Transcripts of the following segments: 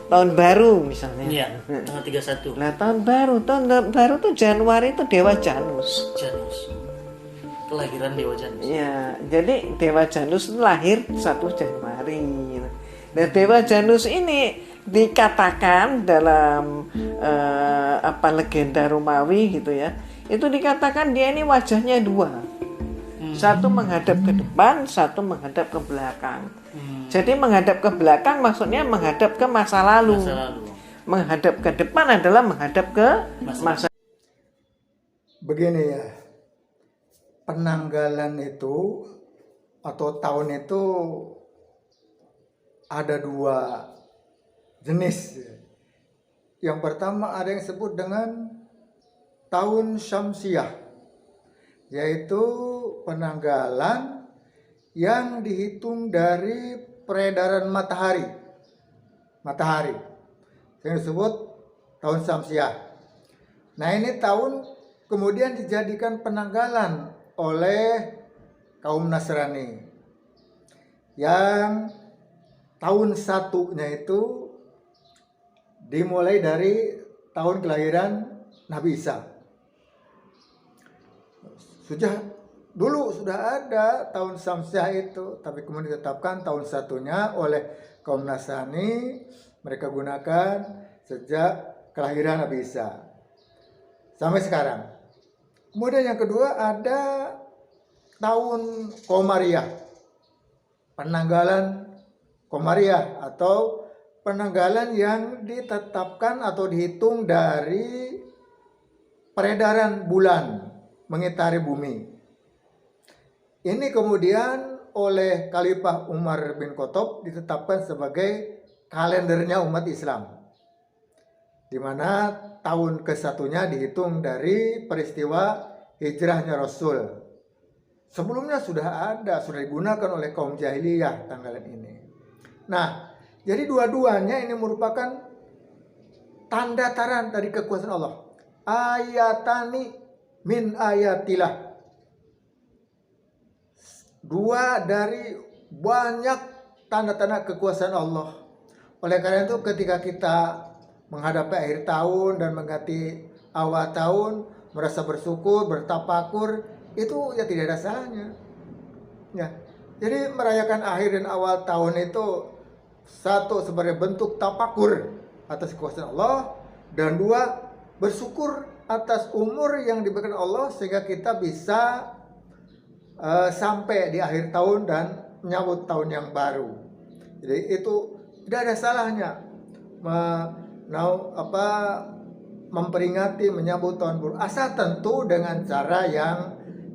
tahun baru misalnya. Iya, tanggal 31. Nah, tahun baru tuh Januari itu Dewa Janus. Janus. Kelahiran Dewa Janus. Ya, jadi Dewa Janus itu lahir 1 Januari. Nah, Dewa Janus ini dikatakan dalam legenda Romawi gitu ya. Itu dikatakan dia ini wajahnya 2. Satu menghadap ke depan, satu menghadap ke belakang. Jadi menghadap ke belakang maksudnya menghadap ke masa lalu. Menghadap ke depan adalah menghadap ke masa. Begini ya, penanggalan itu atau tahun itu ada 2 jenis. Yang pertama ada yang disebut dengan tahun Syamsiah, yaitu penanggalan yang dihitung dari peredaran matahari. Yang disebut tahun Syamsiah. Nah, ini tahun kemudian dijadikan penanggalan oleh kaum Nasrani. Yang tahun 1-nya itu dimulai dari tahun kelahiran Nabi Isa. Dulu sudah ada tahun Syamsiah itu, tapi kemudian ditetapkan tahun 1-nya oleh kaum Nasrani. Mereka gunakan sejak kelahiran Nabi Isa sampai sekarang. Kemudian yang kedua ada tahun Komariah, penanggalan Komariah atau penanggalan yang ditetapkan atau dihitung dari peredaran bulan mengitari bumi. Ini kemudian oleh Khalifah Umar bin Khattab ditetapkan sebagai kalendernya umat Islam, di mana tahun ke-1-nya dihitung dari peristiwa hijrahnya Rasul. Sebelumnya sudah digunakan oleh kaum jahiliyah tanggalan ini. Nah, jadi dua-duanya ini merupakan tanda taran dari kekuasaan Allah. Ayatani min ayatillah. 2 dari banyak tanda-tanda kekuasaan Allah. Oleh karena itu ketika kita menghadapi akhir tahun dan mengganti awal tahun, merasa bersyukur, bertafakur, itu ya tidak ada salahnya. Ya. Jadi merayakan akhir dan awal tahun itu satu sebagai bentuk tafakur atas kekuasaan Allah, dan 2 bersyukur atas umur yang diberikan Allah sehingga kita bisa sampai di akhir tahun dan menyambut tahun yang baru. Jadi itu tidak ada salahnya memperingati menyambut tahun baru, asal tentu dengan cara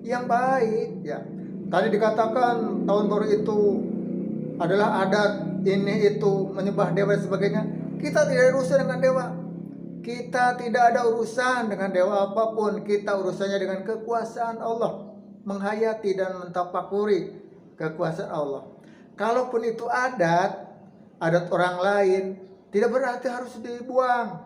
yang baik ya. Tadi dikatakan tahun baru itu adalah adat ini itu menyembah dewa dan sebagainya. Kita tidak ada urusan dengan dewa. Kita tidak ada urusan dengan dewa apapun. Kita urusannya dengan kekuasaan Allah, menghayati dan mentafakuri kekuasaan Allah. Kalaupun itu adat orang lain, tidak berarti harus dibuang,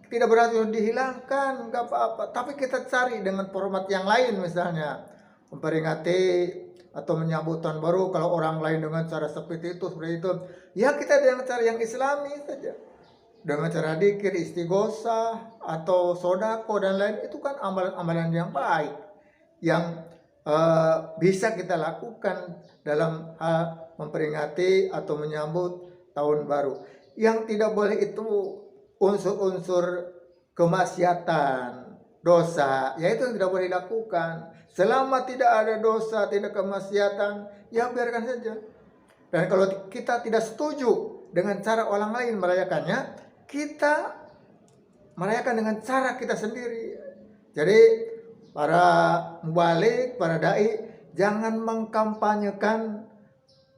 tidak berarti harus dihilangkan, nggak apa-apa. Tapi kita cari dengan format yang lain, misalnya memperingati atau menyambut tahun baru. Kalau orang lain dengan cara seperti itu, ya kita dengan cara yang Islami saja, dengan cara dzikir, istighosah atau sodako dan lain. Itu kan amalan-amalan yang baik yang bisa kita lakukan dalam hal memperingati atau menyambut tahun baru. Yang tidak boleh itu unsur-unsur kemaksiatan, dosa, ya itu yang tidak boleh dilakukan. Selama tidak ada dosa, tidak kemaksiatan, ya biarkan saja. Dan kalau kita tidak setuju dengan cara orang lain merayakannya, kita merayakan dengan cara kita sendiri. Jadi para mubalik, para dai, jangan mengkampanyekan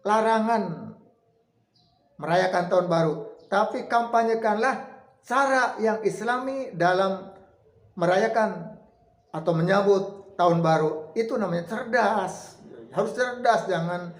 larangan merayakan tahun baru, tapi kampanyekanlah cara yang Islami dalam merayakan atau menyambut tahun baru. Itu namanya cerdas. Harus cerdas, jangan